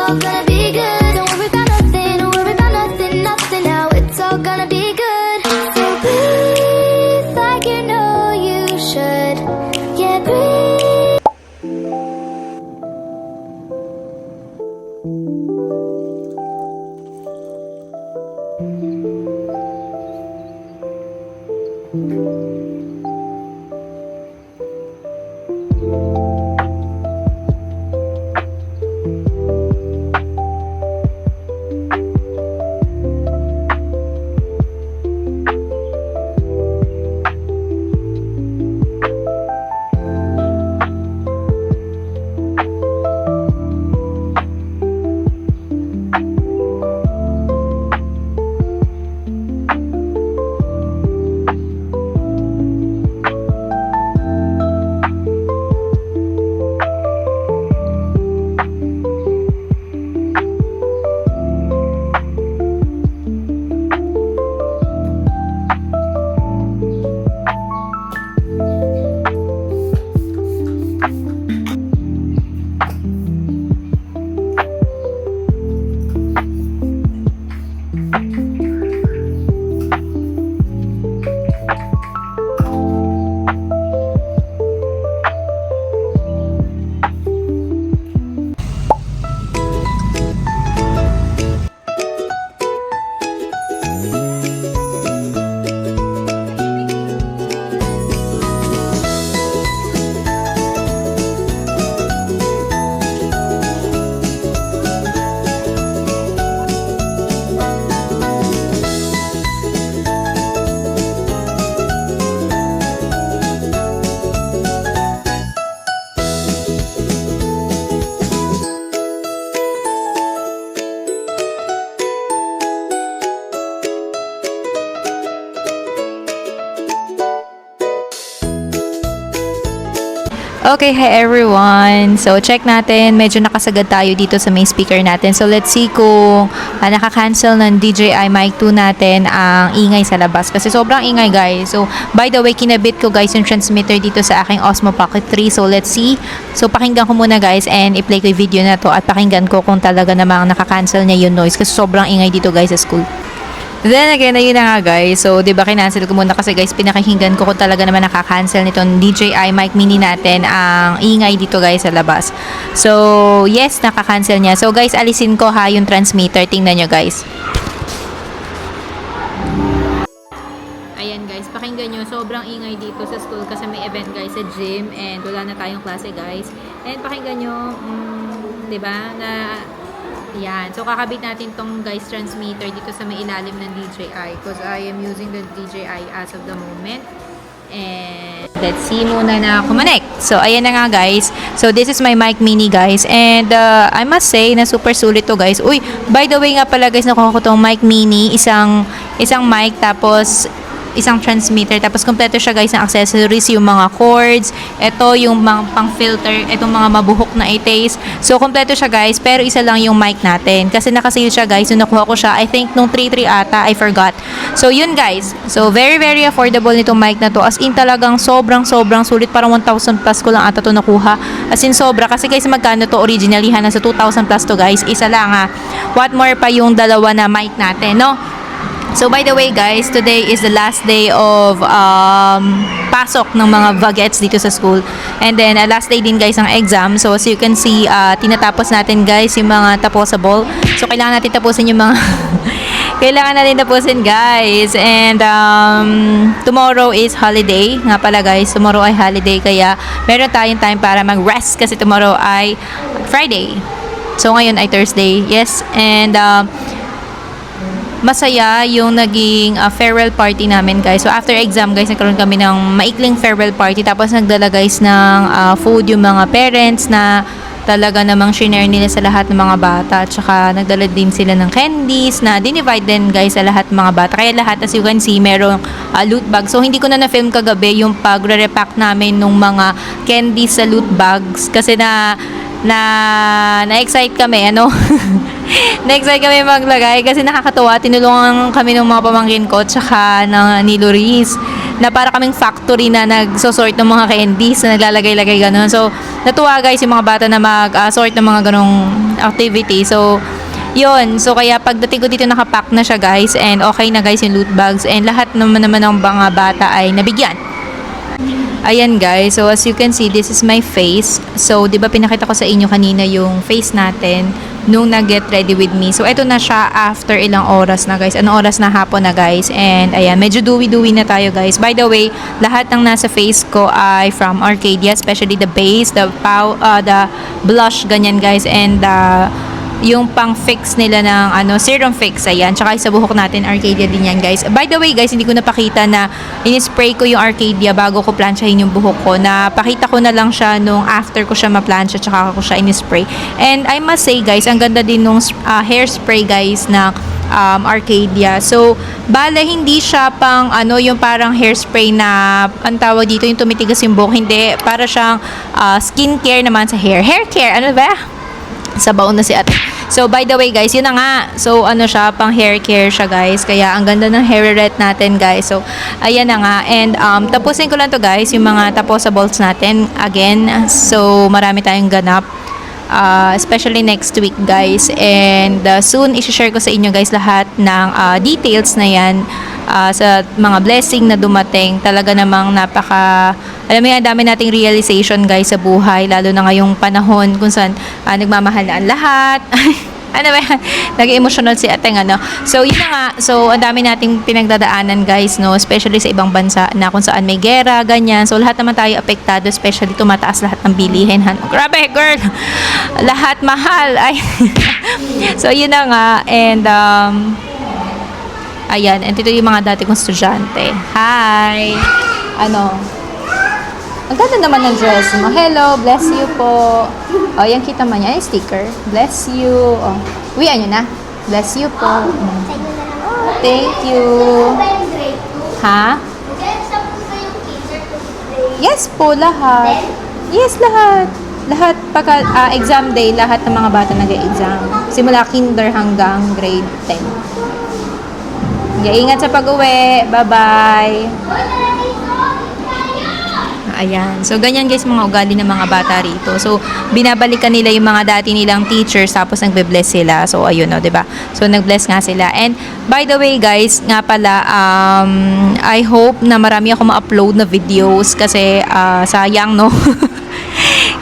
all gonna be good. Don't worry about nothing, don't worry about nothing, nothing now. It's all gonna be good. So breathe like you know you should. Yeah, breathe. Okay, hi everyone. So, check natin. Medyo nakasagad tayo dito sa main speaker natin. So, let's see kung nakaka-cancel ng DJI Mic 2 natin ang ingay sa labas. Kasi sobrang ingay, guys. So, by the way, kinabit ko, guys, yung transmitter dito sa aking Osmo Pocket 3. So, let's see. So, pakinggan ko muna, guys, and i-play ko yung video na to at pakinggan ko kung talaga namang nakaka-cancel niya yung noise. Kasi sobrang ingay dito, guys, sa school. Then again, ayun na nga guys. So, di ba kinancel ko muna kasi guys, pinakikinggan ko kung talaga naman nakaka-cancel nitong DJI Mic Mini natin ang ingay dito guys sa labas. So, yes, nakaka-cancel niya. So, guys, alisin ko ha yung transmitter. Tingnan nyo guys. Ayan guys, pakinggan nyo. Sobrang ingay dito sa school kasi may event guys sa gym and wala na tayong klase guys. And pakinggan nyo, di ba, na yan. So, kakabit natin tong guys transmitter dito sa may ilalim ng DJI because I am using the DJI as of the moment. And let's see muna na kumonect. So, ayan na nga guys. So, this is my mic mini guys. And I must say na super sulit to guys. Uy, by the way nga pala guys, nakuha ko tong mic mini. Isang mic tapos isang transmitter. Tapos, kompleto siya guys ng accessories, yung mga cords. Ito, yung mga pang-filter. Itong mga mabuhok na iTaste. So, kompleto siya guys. Pero, isa lang yung mic natin. Kasi nakasale siya guys. Nung nakuha ko siya, I think nung 3.3 ata. I forgot. So, yun guys. So, very, very affordable nitong mic na to. As in, talagang sobrang sulit. Parang 1,000 plus ko lang ata to nakuha. As in, sobra. Kasi guys, magkano to originally? Nasa 2,000 plus to guys. Isa lang ha. What more pa yung dalawa na mic natin, no? So, by the way guys, today is the last day of pasok ng mga bagets dito sa school. And then, last day din guys ang exam. So, as you can see, tinatapos natin guys yung mga taposable. So, kailangan natin tapusin yung mga kailangan natin tapusin guys. And tomorrow is holiday. Nga pala guys, tomorrow ay holiday. Kaya, meron tayong time para mag-rest kasi tomorrow ay Friday. So, ngayon ay Thursday. Yes. And masaya yung naging farewell party namin guys. So after exam guys, nagkaroon kami ng maikling farewell party. Tapos nagdala guys ng food yung mga parents na talaga namang shinare nila sa lahat ng mga bata. At saka nagdala din sila ng candies na dinivide din guys sa lahat ng mga bata. Kaya lahat, as you can see, merong loot bag. So hindi ko na na-film kagabi yung pagre-repack namin ng mga candies sa loot bags. Kasi na-excite kami, ano? Na-excite kami maglagay kasi nakakatuwa. Tinulungan kami ng mga pamangkin ko tsaka ni Loris. na para kaming factory na nagsosort ng mga candies na naglalagay-lagay ganun. So, natuwa guys yung mga bata na mag-sort ng mga ganong activity. So, yun. So, kaya pagdating ko dito nakapack na siya guys and okay na guys yung loot bags and lahat naman ng mga bata ay nabigyan. Ayan guys, so as you can see, this is my face. So, di ba pinakita ko sa inyo kanina yung face natin nung nag-get ready with me. So, ito na siya after ilang oras na guys. Anong oras na hapon na guys. And ayan, medyo dewy-dewy na tayo guys. By the way, lahat ng nasa face ko ay from Arcadia, especially the base, the blush, ganyan guys. And yung pang fix nila ng serum fix, ayan, tsaka sa buhok natin Arcadia din yan guys. By the way guys, hindi ko napakita na in-spray ko yung Arcadia bago ko planchahin yung buhok ko. Napakita ko na lang siya nung after ko siya ma-plancha tsaka ko siya in-spray. And I must say guys, ang ganda din nung hairspray guys na Arcadia. So, bale hindi siya pang yung parang hairspray na ang tawag dito yung tumitigas yung buhok. Hindi, para siyang skincare naman sa hair. Hair care, ano ba? Sa baon na si ate. So, by the way guys, yun na nga. So, siya, pang hair care siya guys. Kaya, ang ganda ng hairnet natin guys. So, ayan na nga. And, tapusin ko lang to guys, yung mga taposables natin. Again, so, marami tayong ganap. Especially next week guys. And, soon, isi-share ko sa inyo guys lahat ng details na yan. Sa mga blessing na dumating, talaga namang alam mo yan, dami nating realization guys sa buhay, lalo na ngayong panahon kung saan nagmamahal na ang lahat. Ano ba yan? Nag-emotional si ateng So, yun na nga. So, ang dami nating pinagdadaanan guys, no? Especially sa ibang bansa na kung saan may gera, ganyan. So, lahat naman tayo apektado, especially tumataas lahat ng bilihin. Grabe, girl! Lahat mahal! Ay. So, yun na nga. And, ayan, and ito yung mga dati kong estudyante. Hi! Ang ganda naman ng dress mo. Hello, bless you po. O, yan kita man yan. Ay, sticker. Bless you. O, uwian nyo na. Bless you po. Thank you. Ha? Yes po, lahat. Yes, lahat. Lahat, pagka exam day, lahat ng mga bata nag-exam. Simula kinder hanggang grade 10. Ingat sa pag-uwi. Bye-bye. Ayan. So, ganyan guys mga ugali ng mga bata rito. So, binabalikan nila yung mga dati nilang teachers tapos nagbe-bless sila. So, ayun o, diba? So, nag-bless nga sila. And, by the way guys, nga pala, I hope na marami ako ma-upload na videos kasi sayang, no?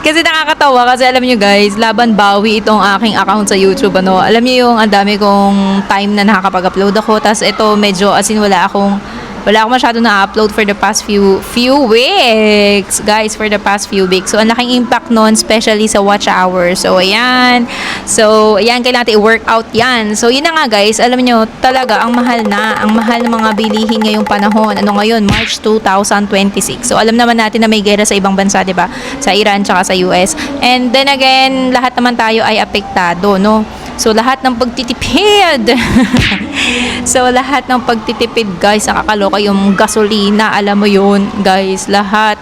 Kasi nakakatawa kasi alam nyo guys, laban bawi itong aking account sa YouTube, Alam nyo yung ang dami kong time na nakakapag-upload ako. Tapos ito medyo as in wala akong masyado na-upload for the past few weeks. Guys, for the past few weeks. So, ang laking impact nun, especially sa watch hours. So, ayan. So, ayan, kailangan natin i-workout yan. So, yun na nga guys, alam nyo, talaga, ang mahal ng mga bilihin ngayong panahon. Ngayon? March 2026. So, alam naman natin na may gera sa ibang bansa, diba? Sa Iran, tsaka sa US. And then again, lahat naman tayo ay apektado, no? So, lahat ng pagtitipid. So, lahat ng pagtitipid, guys, nakakaloka yung gasolina. Alam mo yun, guys. Lahat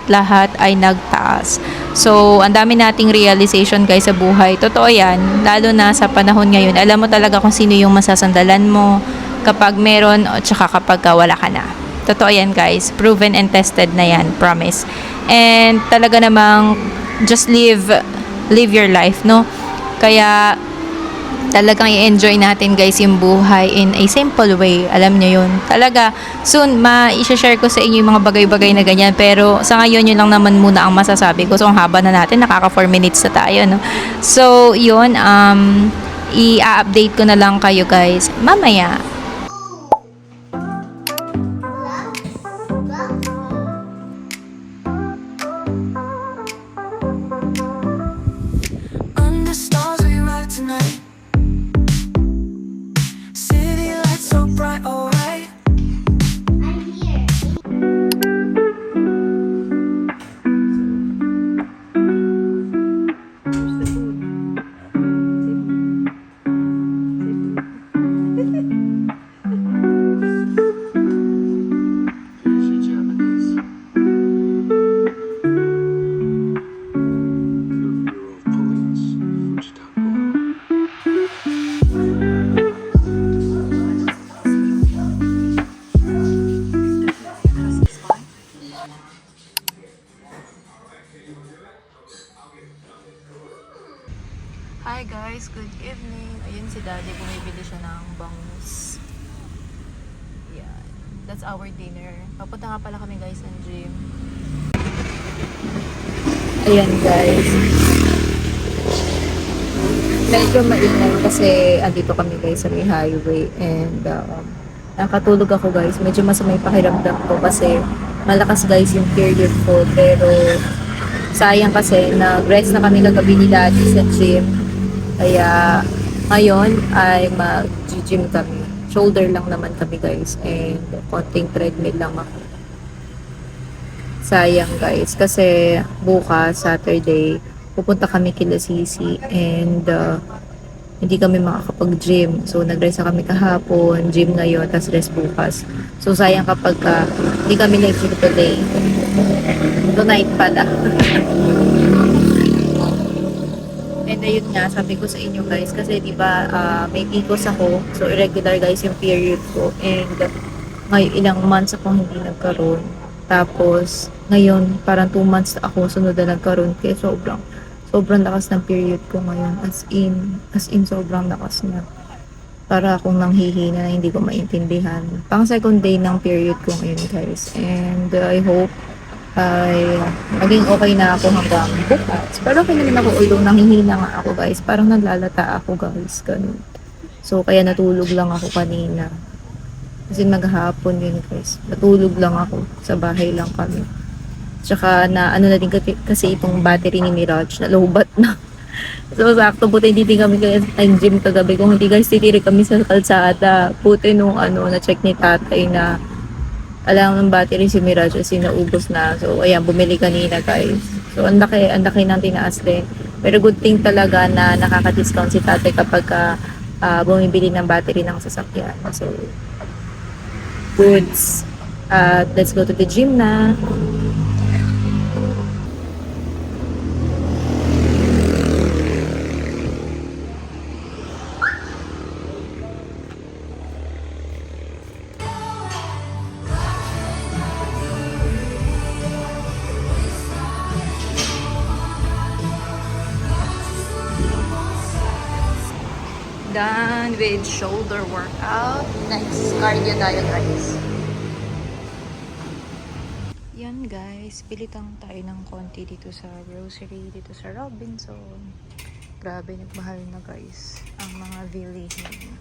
ay nagtaas. So, ang dami nating realization, guys, sa buhay. Totoo yan. Lalo na sa panahon ngayon. Alam mo talaga kung sino yung masasandalan mo kapag meron o tsaka kapag wala ka na. Totoo yan, guys. Proven and tested na yan. Promise. And talaga namang just live your life, no? Kaya talagang i-enjoy natin guys yung buhay in a simple way. Alam nyo yun. Talaga, soon, i-share ko sa inyo yung mga bagay-bagay na ganyan. Pero sa ngayon, yun lang naman muna ang masasabi ko. So, ang haba na natin. Nakaka 4 minutes na tayo, no? So, yun. I-update ko na lang kayo guys mamaya. Under stars we ride tonight. City lights so bright, alright. morning. Ayun si Daddy, bumibili siya ng bangus. Yan. That's our dinner. Papunta nga pala kami guys ng gym. Ayan guys. Medyo maingay kasi andito kami guys sa may highway and nakatulog ako guys. Medyo masamay pakiramdam ko kasi malakas guys yung period ko pero sayang kasi nag-rest na kami kagabi ni Daddy sa gym. Kaya ngayon ay mag-gym kami. Shoulder lang naman kami guys and konting treadmill lang ako. Sayang guys kasi bukas Saturday pupunta kami kila Sisi and hindi kami makakapag-gym. So nag-rest na kami kahapon, gym ngayon, tas rest bukas. So sayang kapag hindi kami nag-gym today. Tonight pala. And ayun nga, sabi ko sa inyo guys, kasi di ba may PCOS ako, so irregular guys yung period ko. And ngayon, ilang months ako hindi nagkaroon. Tapos, ngayon, parang 2 months ako sunod na nagkaroon. Kaya sobrang lakas ng period ko ngayon. As in sobrang lakas niya. Para akong nanghihina na hindi ko maintindihan. Pang second day ng period ko ngayon guys. And I hope ay maging okay na ako hanggang bukas. Pero okay naman ako, although nanghihina nga ako guys. Parang naglalata ako guys. Ganun. So, kaya natulog lang ako kanina. Kasi maghapon yun guys. Natulog lang ako. Sa bahay lang kami. Tsaka na ano na din kasi itong battery ni Mirage na lowbat na. So, sakto buti hindi kami ang gym kagabi. Kung hindi guys, titiri kami sa kalsada. Buti nung na-check ni tatay na alam ng battery si Mirage kasi naubos na. So, ayan, bumili kanina guys. So, ang laki ng tinaas din. Pero good thing talaga na nakaka-discount si tatay kapag bumibili ng battery ng sasakyan. So, goods. Let's go to the gym na. Done with shoulder workout. Next, cardio tayo guys. Yan guys, pilitan tayo ng konti dito sa grocery, dito sa Robinson. Grabe, nagmahal na guys ang mga bilihin.